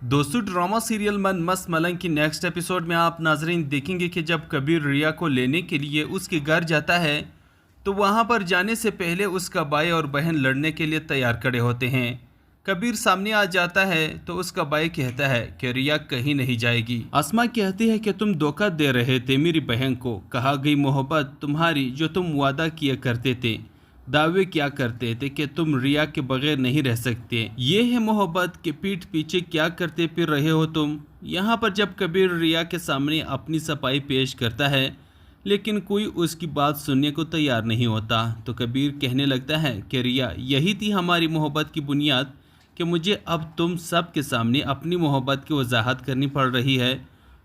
दोस्तों, drama serial मन मस्त मलंग की नेक्स्ट एपिसोड में आप नाजरीन देखेंगे कि जब कबीर रिया को लेने के लिए उसके घर जाता है तो वहां पर जाने से पहले उसका भाई और बहन लड़ने के लिए तैयार खड़े होते हैं। कबीर सामने आ जाता है तो उसका भाई कहता है कि रिया कहीं नहीं जाएगी। आसमा कहती है कि तुम धोखा दे रहे थे मेरी बहन को, कहा गई मोहब्बत तुम्हारी जो तुम वादा किया करते थे, दावे क्या करते थे कि तुम रिया के बगैर नहीं रह सकते, ये है मोहब्बत के पीठ पीछे क्या करते फिर रहे हो तुम। यहाँ पर जब कबीर रिया के सामने अपनी सफाई पेश करता है लेकिन कोई उसकी बात सुनने को तैयार नहीं होता तो कबीर कहने लगता है कि रिया यही थी हमारी मोहब्बत की बुनियाद कि मुझे अब तुम सब के सामने अपनी मोहब्बत की वजाहत करनी पड़ रही है।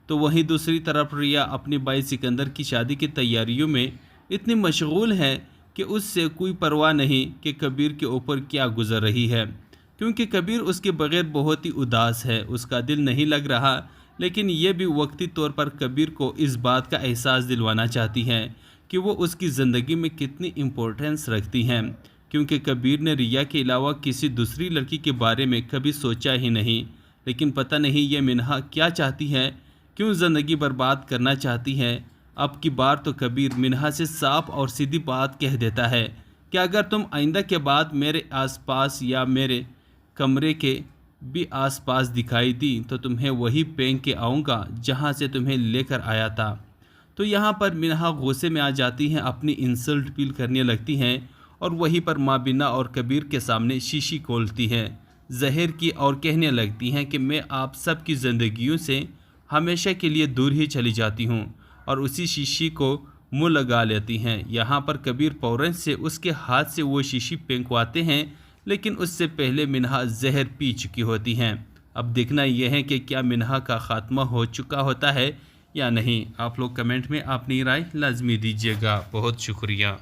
तो वहीं दूसरी तरफ रिया अपने भाई सिकंदर की शादी की तैयारियों में इतनी मशगूल है कि उससे कोई परवाह नहीं कि कबीर के ऊपर क्या गुजर रही है, क्योंकि कबीर उसके बगैर बहुत ही उदास है, उसका दिल नहीं लग रहा। लेकिन ये भी वक्ती तौर पर कबीर को इस बात का एहसास दिलवाना चाहती हैं कि वो उसकी ज़िंदगी में कितनी इम्पोर्टेंस रखती हैं, क्योंकि कबीर ने रिया के अलावा किसी दूसरी लड़की के बारे में कभी सोचा ही नहीं। लेकिन पता नहीं ये मिन्हा क्या चाहती है, क्यों ज़िंदगी बर्बाद करना चाहती है। अब की बार तो कबीर मिन्हा से साफ और सीधी बात कह देता है कि अगर तुम आइंदा के बाद मेरे आसपास या मेरे कमरे के भी आसपास दिखाई दी तो तुम्हें वही फेंक के आऊँगा जहाँ से तुम्हें लेकर आया था। तो यहाँ पर मिन्हा गुस्से में आ जाती हैं, अपनी इंसल्ट फील करने लगती हैं और वहीं पर माँ बिना और कबीर के सामने शीशी खोलती हैं जहर की और कहने लगती हैं कि मैं आप सब की ज़िंदगियों से हमेशा के लिए दूर ही चली जाती हूँ, और उसी शीशी को मुँह लगा लेती हैं। यहाँ पर कबीर फौरन से उसके हाथ से वो शीशी फेंकवाते हैं, लेकिन उससे पहले मिन्हा जहर पी चुकी होती हैं। अब देखना यह है कि क्या मिन्हा का ख़ात्मा हो चुका होता है या नहीं। आप लोग कमेंट में अपनी राय लाजमी दीजिएगा। बहुत शुक्रिया।